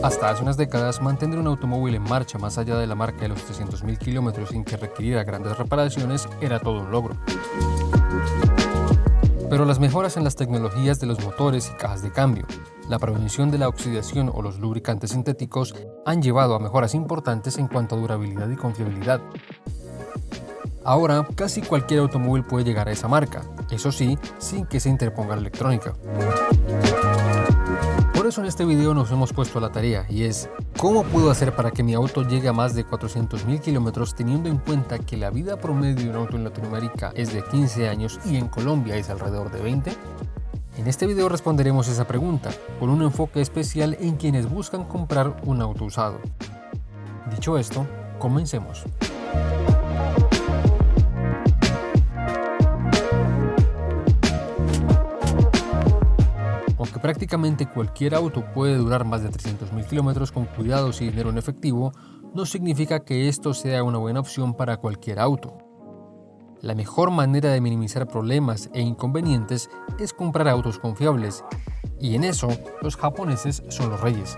Hasta hace unas décadas, mantener un automóvil en marcha más allá de la marca de los 300.000 kilómetros sin que requiriera grandes reparaciones era todo un logro. Pero las mejoras en las tecnologías de los motores y cajas de cambio, la prevención de la oxidación o los lubricantes sintéticos han llevado a mejoras importantes en cuanto a durabilidad y confiabilidad. Ahora, casi cualquier automóvil puede llegar a esa marca, eso sí, sin que se interponga la electrónica. Por eso en este video nos hemos puesto a la tarea y es ¿cómo puedo hacer para que mi auto llegue a más de 400.000 kilómetros teniendo en cuenta que la vida promedio de un auto en Latinoamérica es de 15 años y en Colombia es alrededor de 20? En este video responderemos esa pregunta con un enfoque especial en quienes buscan comprar un auto usado. Dicho esto, comencemos. Aunque prácticamente cualquier auto puede durar más de 300.000 kilómetros con cuidados y dinero en efectivo, no significa que esto sea una buena opción para cualquier auto. La mejor manera de minimizar problemas e inconvenientes es comprar autos confiables, y en eso los japoneses son los reyes.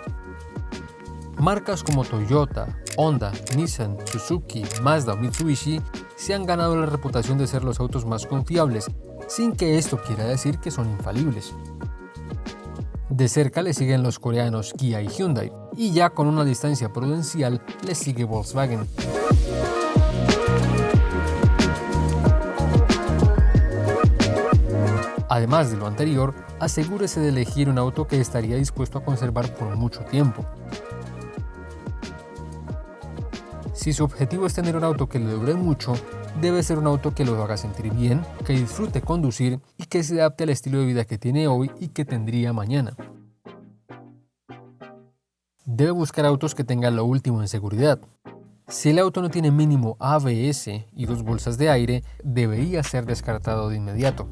Marcas como Toyota, Honda, Nissan, Suzuki, Mazda o Mitsubishi se han ganado la reputación de ser los autos más confiables, sin que esto quiera decir que son infalibles. De cerca le siguen los coreanos Kia y Hyundai, y ya con una distancia prudencial le sigue Volkswagen. Además de lo anterior, asegúrese de elegir un auto que estaría dispuesto a conservar por mucho tiempo. Si su objetivo es tener un auto que le dure mucho, debe ser un auto que lo haga sentir bien, que disfrute conducir y que se adapte al estilo de vida que tiene hoy y que tendría mañana. Debe buscar autos que tengan lo último en seguridad. Si el auto no tiene mínimo ABS y 2 bolsas de aire, debería ser descartado de inmediato.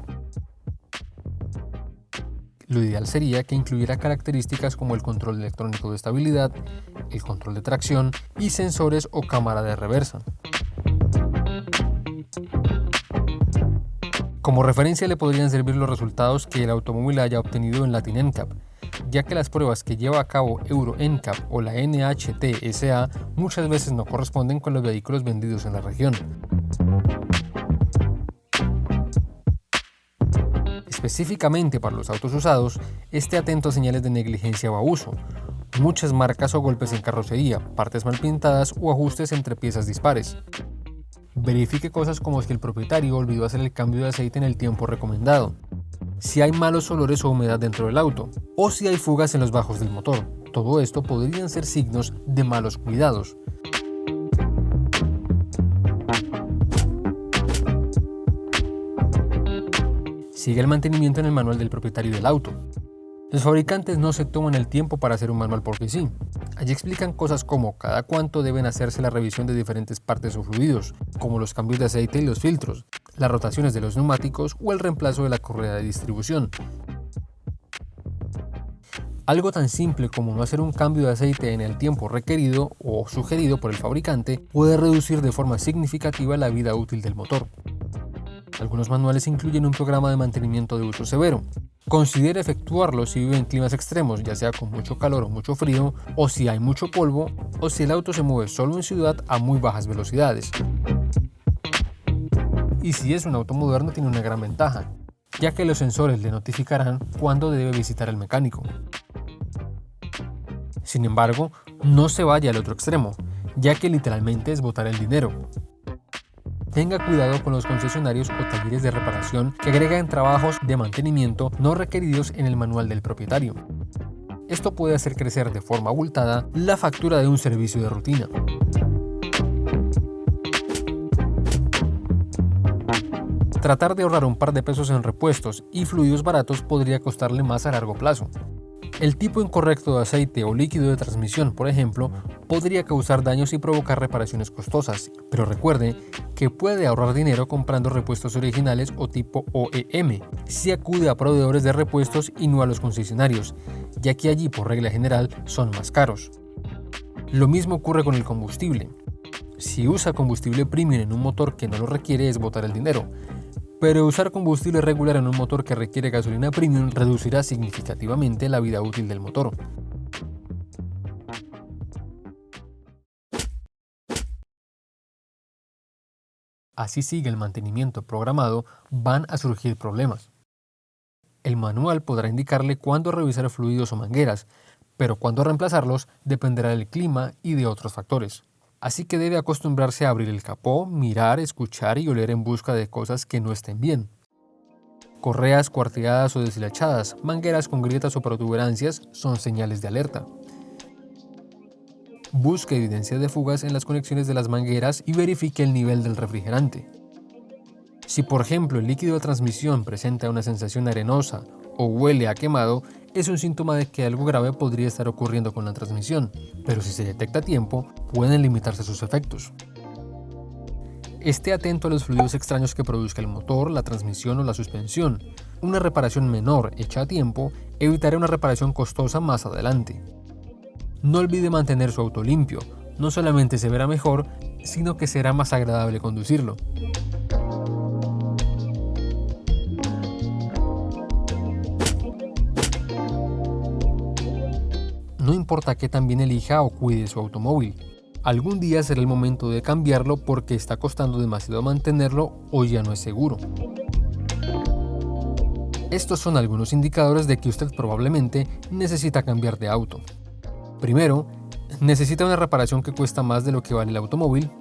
Lo ideal sería que incluyera características como el control electrónico de estabilidad, el control de tracción y sensores o cámara de reversa. Como referencia le podrían servir los resultados que el automóvil haya obtenido en Latin NCAP, ya que las pruebas que lleva a cabo Euro NCAP o la NHTSA muchas veces no corresponden con los vehículos vendidos en la región. Específicamente para los autos usados, esté atento a señales de negligencia o abuso, muchas marcas o golpes en carrocería, partes mal pintadas o ajustes entre piezas dispares. Verifique cosas como si el propietario olvidó hacer el cambio de aceite en el tiempo recomendado, si hay malos olores o humedad dentro del auto, o si hay fugas en los bajos del motor. Todo esto podrían ser signos de malos cuidados. Sigue el mantenimiento en el manual del propietario del auto. Los fabricantes no se toman el tiempo para hacer un manual porque sí. Allí explican cosas como cada cuánto deben hacerse la revisión de diferentes partes o fluidos, como los cambios de aceite y los filtros, las rotaciones de los neumáticos o el reemplazo de la correa de distribución. Algo tan simple como no hacer un cambio de aceite en el tiempo requerido o sugerido por el fabricante puede reducir de forma significativa la vida útil del motor. Algunos manuales incluyen un programa de mantenimiento de uso severo. Considere efectuarlo si vive en climas extremos, ya sea con mucho calor o mucho frío, o si hay mucho polvo, o si el auto se mueve solo en ciudad a muy bajas velocidades. Y si es un auto moderno tiene una gran ventaja, ya que los sensores le notificarán cuándo debe visitar al mecánico. Sin embargo, no se vaya al otro extremo, ya que literalmente es botar el dinero. Tenga cuidado con los concesionarios o talleres de reparación que agregan trabajos de mantenimiento no requeridos en el manual del propietario. Esto puede hacer crecer de forma abultada la factura de un servicio de rutina. Tratar de ahorrar un par de pesos en repuestos y fluidos baratos podría costarle más a largo plazo. El tipo incorrecto de aceite o líquido de transmisión, por ejemplo, podría causar daños y provocar reparaciones costosas, pero recuerde que puede ahorrar dinero comprando repuestos originales o tipo OEM, si acude a proveedores de repuestos y no a los concesionarios, ya que allí por regla general son más caros. Lo mismo ocurre con el combustible. Si usa combustible premium en un motor que no lo requiere es botar el dinero, pero usar combustible regular en un motor que requiere gasolina premium reducirá significativamente la vida útil del motor. así sigue el mantenimiento programado, van a surgir problemas. El manual podrá indicarle cuándo revisar fluidos o mangueras, pero cuándo reemplazarlos dependerá del clima y de otros factores. Así que debe acostumbrarse a abrir el capó, mirar, escuchar y oler en busca de cosas que no estén bien. Correas cuarteadas o deshilachadas, mangueras con grietas o protuberancias son señales de alerta. Busque evidencia de fugas en las conexiones de las mangueras y verifique el nivel del refrigerante. Si por ejemplo el líquido de transmisión presenta una sensación arenosa o huele a quemado, es un síntoma de que algo grave podría estar ocurriendo con la transmisión, pero si se detecta a tiempo, pueden limitarse sus efectos. Esté atento a los fluidos extraños que produzca el motor, la transmisión o la suspensión. Una reparación menor hecha a tiempo evitará una reparación costosa más adelante. No olvide mantener su auto limpio, no solamente se verá mejor, sino que será más agradable conducirlo. No importa qué tan bien elija o cuide su automóvil, algún día será el momento de cambiarlo porque está costando demasiado mantenerlo o ya no es seguro. Estos son algunos indicadores de que usted probablemente necesita cambiar de auto. Primero, necesita una reparación que cuesta más de lo que vale el automóvil,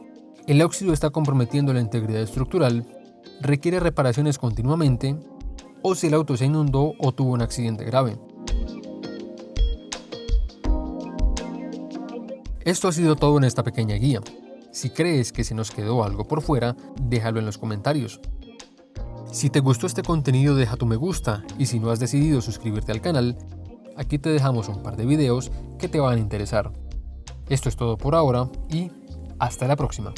el óxido está comprometiendo la integridad estructural, requiere reparaciones continuamente, o si el auto se inundó o tuvo un accidente grave. Esto ha sido todo en esta pequeña guía. Si crees que se nos quedó algo por fuera, déjalo en los comentarios. Si te gustó este contenido, deja tu me gusta y si no has decidido suscribirte al canal, aquí te dejamos un par de videos que te van a interesar. Esto es todo por ahora y hasta la próxima.